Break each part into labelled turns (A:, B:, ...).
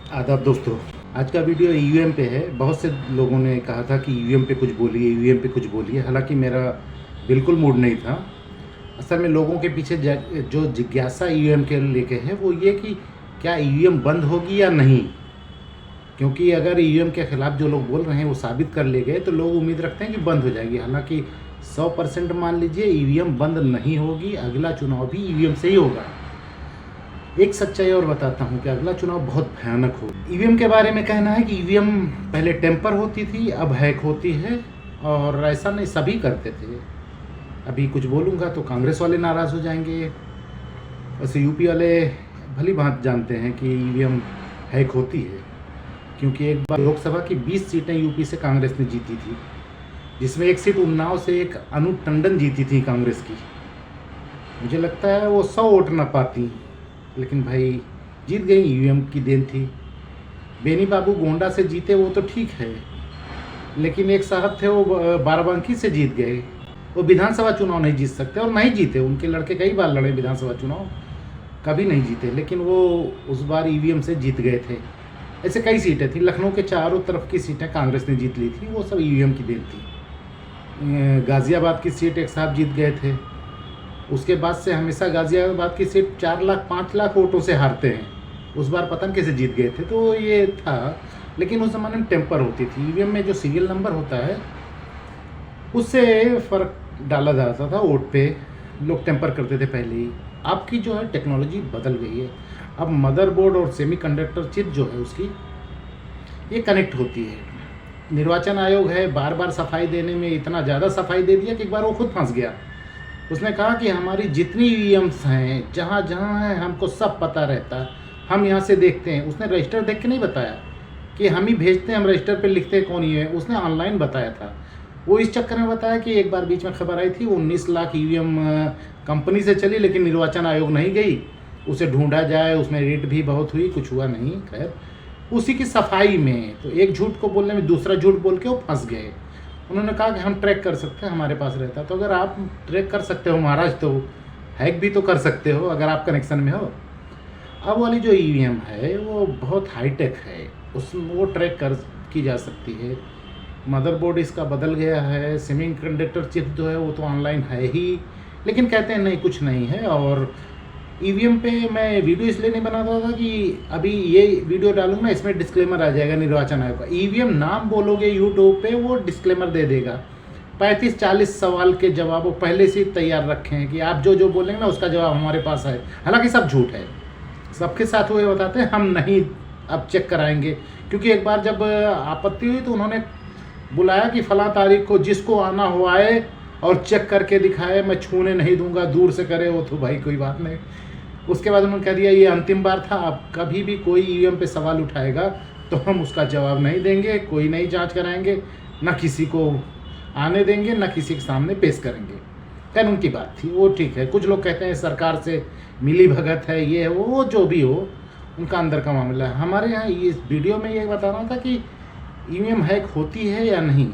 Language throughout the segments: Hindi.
A: आदाब दोस्तों। आज का वीडियो ईवीएम पे है। बहुत से लोगों ने कहा था कि ईवीएम पे कुछ बोलिए, ईवीएम पे कुछ बोलिए। हालांकि मेरा बिल्कुल मूड नहीं था। असल में लोगों के पीछे जो जिज्ञासा ईवीएम के लेके है वो ये कि क्या ईवीएम बंद होगी या नहीं। क्योंकि अगर ईवीएम के खिलाफ जो लोग बोल रहे हैं वो साबित कर ले गए तो लोग उम्मीद रखते हैं कि बंद हो जाएगी। हालांकि 100% मान लीजिए ईवीएम बंद नहीं होगी। अगला चुनाव भी ईवीएम से ही होगा। एक सच्चाई और बताता हूँ कि अगला चुनाव बहुत भयानक हो। ईवीएम के बारे में कहना है कि ईवीएम पहले टेम्पर होती थी, अब हैक होती है। और ऐसा नहीं, सभी करते थे। अभी कुछ बोलूँगा तो कांग्रेस वाले नाराज़ हो जाएंगे। वैसे यूपी वाले भली भांति जानते हैं कि ईवीएम हैक होती है, क्योंकि एक बार लोकसभा की 20 सीटें यूपी से कांग्रेस ने जीती थी, जिसमें एक सीट उन्नाव से एक अनु टंडन जीती थी कांग्रेस की। मुझे लगता है वो 100 वोट ना पाती, लेकिन भाई जीत गई। ईवीएम की देन थी। बेनी बाबू गोंडा से जीते वो तो ठीक है, लेकिन एक साहब थे वो बाराबंकी से जीत गए। वो विधानसभा चुनाव नहीं जीत सकते और नहीं जीते। उनके लड़के कई बार लड़े विधानसभा चुनाव, कभी नहीं जीते, लेकिन वो उस बार ईवीएम से जीत गए थे। ऐसे कई सीटें थी। लखनऊ के चारों तरफ की सीटें कांग्रेस ने जीत ली थी, वो सब ईवीएम की देन थी। गाज़ियाबाद की सीट एक साहब जीत गए थे। उसके बाद से हमेशा गाज़ियाबाद की सीट 4 लाख 5 लाख वोटों से हारते हैं। उस बार पता नहीं कैसे जीत गए थे, तो ये था। लेकिन उस ज़माने में टेम्पर होती थी। ईवीएम में जो सीरियल नंबर होता है उससे फ़र्क डाला जाता था वोट पे। लोग टेम्पर करते थे पहले ही। अब की जो है टेक्नोलॉजी बदल गई है। अब मदरबोर्ड और सेमीकंडक्टर चिप जो है उसकी ये कनेक्ट होती है। निर्वाचन आयोग है, बार बार सफाई देने में इतना ज़्यादा सफाई दे दिया कि एक बार वो खुद फंस गया। उसने कहा कि हमारी जितनी ईवीएम्स हैं जहाँ जहाँ हैं हमको सब पता रहता है, हम यहाँ से देखते हैं। उसने रजिस्टर देख के नहीं बताया कि हम ही भेजते हैं, हम रजिस्टर पे लिखते हैं कौन ही है। उसने ऑनलाइन बताया था। वो इस चक्कर में बताया कि एक बार बीच में खबर आई थी वो 19 लाख ईवीएम कंपनी से चली, लेकिन निर्वाचन आयोग नहीं गई। उसे ढूंढा जाए, उसमें रेट भी बहुत हुई, कुछ हुआ नहीं। खैर उसी की सफाई में तो एक झूठ को बोलने में दूसरा झूठ बोल के वो फंस गए। उन्होंने कहा कि हम ट्रैक कर सकते हैं, हमारे पास रहता। तो अगर आप ट्रैक कर सकते हो महाराज, तो हैक भी तो कर सकते हो अगर आप कनेक्शन में हो। अब वाली जो ईवीएम है वो बहुत हाईटेक है, उसमें वो ट्रैक कर की जा सकती है। मदरबोर्ड इसका बदल गया है। सेमीकंडक्टर चिप जो है वो तो ऑनलाइन है ही, लेकिन कहते हैं नहीं, कुछ नहीं है। और ईवीएम पे मैं वीडियो इसलिए नहीं बनाता था कि अभी ये वीडियो डालूंगा ना, इसमें डिस्क्लेमर आ जाएगा निर्वाचन आयोग का। ईवीएम नाम बोलोगे यूट्यूब पे, वो डिस्क्लेमर दे देगा। 35-40 सवाल के जवाब वो पहले से ही तैयार रखे हैं कि आप जो जो बोलेंगे ना उसका जवाब हमारे पास है। हालांकि सब झूठ है। सबके साथ वो ये बताते हैं हम नहीं अब चेक कराएंगे, क्योंकि एक बार जब आपत्ति हुई तो उन्होंने बुलाया कि फला तारीख को जिसको आना हो आए और चेक करके दिखाए, मैं छूने नहीं दूंगा, दूर से करे। वो तो भाई कोई बात नहीं। उसके बाद उन्होंने कह दिया ये अंतिम बार था, अब कभी भी कोई ईवीएम पे सवाल उठाएगा तो हम उसका जवाब नहीं देंगे, कोई नहीं जांच कराएंगे, ना किसी को आने देंगे, ना किसी के सामने पेश करेंगे। खैर उनकी बात थी, वो ठीक है। कुछ लोग कहते हैं सरकार से मिली भगत है, ये है वो जो भी हो, उनका अंदर का मामला है। हमारे यहाँ इस वीडियो में ये बता रहा था कि ईवीएम हैक होती है या नहीं।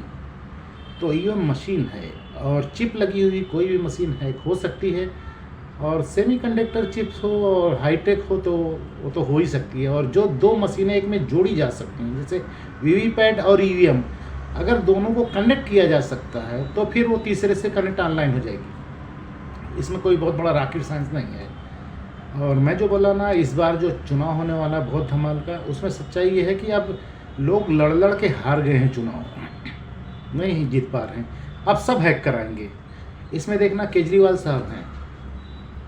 A: तो ईवीएम मशीन है और चिप लगी हुई कोई भी मशीन हैक हो सकती है। और सेमीकंडक्टर चिप्स हो और हाईटेक हो तो वो तो हो ही सकती है। और जो दो मशीनें एक में जोड़ी जा सकती हैं, जैसे वीवीपैट और ईवीएम, अगर दोनों को कनेक्ट किया जा सकता है तो फिर वो तीसरे से कनेक्ट ऑनलाइन हो जाएगी। इसमें कोई बहुत बड़ा रॉकेट साइंस नहीं है। और मैं जो बोला ना, इस बार जो चुनाव होने वाला है बहुत धमाल का, उसमें सच्चाई ये है कि अब लोग लड़ के हार गए हैं चुनाव, नहीं जीत पा रहे हैं। अब सब हैक कराएंगे। इसमें देखना केजरीवाल साहब हैं,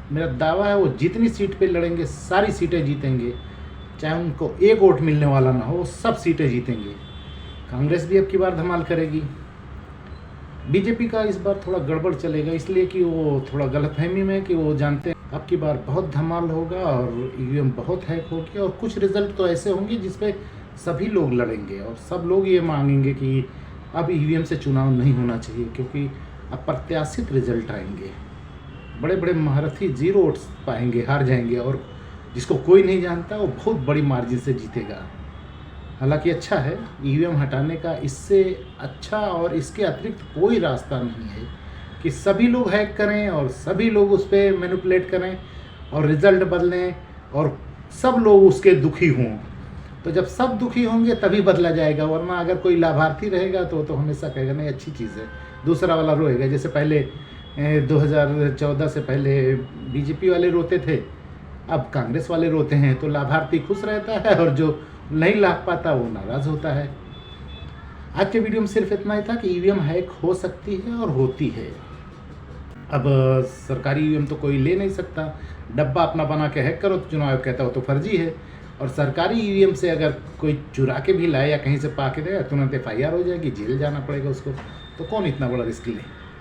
A: मेरा दावा है वो जितनी सीट पे लड़ेंगे सारी सीटें जीतेंगे, चाहे उनको एक वोट मिलने वाला ना हो, सब सीटें जीतेंगे। कांग्रेस भी अब की बार धमाल करेगी। बीजेपी का इस बार थोड़ा गड़बड़ चलेगा, इसलिए कि वो थोड़ा गलतफहमी में कि वो जानते हैं अब की बार बहुत धमाल होगा और ईवीएम बहुत हैक होगी। और कुछ रिजल्ट तो ऐसे होंगे जिसपे सभी लोग लड़ेंगे और सब लोग ये मांगेंगे कि अब ईवीएम से चुनाव नहीं होना चाहिए, क्योंकि अप्रत्याशित रिजल्ट आएंगे। बड़े बड़े महारथी 0 वोट्स पाएंगे, हार जाएंगे, और जिसको कोई नहीं जानता वो बहुत बड़ी मार्जिन से जीतेगा। हालांकि अच्छा है ईवीएम हटाने का, इससे अच्छा और इसके अतिरिक्त कोई रास्ता नहीं है कि सभी लोग हैक करें और सभी लोग उस पर मैनिपुलेट करें और रिज़ल्ट बदलें और सब लोग उसके दुखी हों। तो जब सब दुखी होंगे तभी बदला जाएगा, वरना अगर कोई लाभार्थी रहेगा तो हमेशा कहेगा नहीं अच्छी चीज़ है, दूसरा वाला रोएगा। जैसे पहले 2014 से पहले बीजेपी वाले रोते थे, अब कांग्रेस वाले रोते हैं, तो लाभार्थी खुश रहता है और जो नहीं लाभ पाता वो नाराज़ होता है। आज के वीडियो में सिर्फ इतना ही था कि ईवीएम हैक हो सकती है और होती है। अब सरकारी ईवीएम तो कोई ले नहीं सकता, डब्बा अपना बना के हैक करो तो चुनाव आयोग कहता हो तो फर्जी है। और सरकारी ईवीएम से अगर कोई चुरा के भी लाए या कहीं से पा के देगा तुरंत FIR हो जाएगी, जेल जाना पड़ेगा उसको, तो कौन इतना बड़ा रिस्क ले।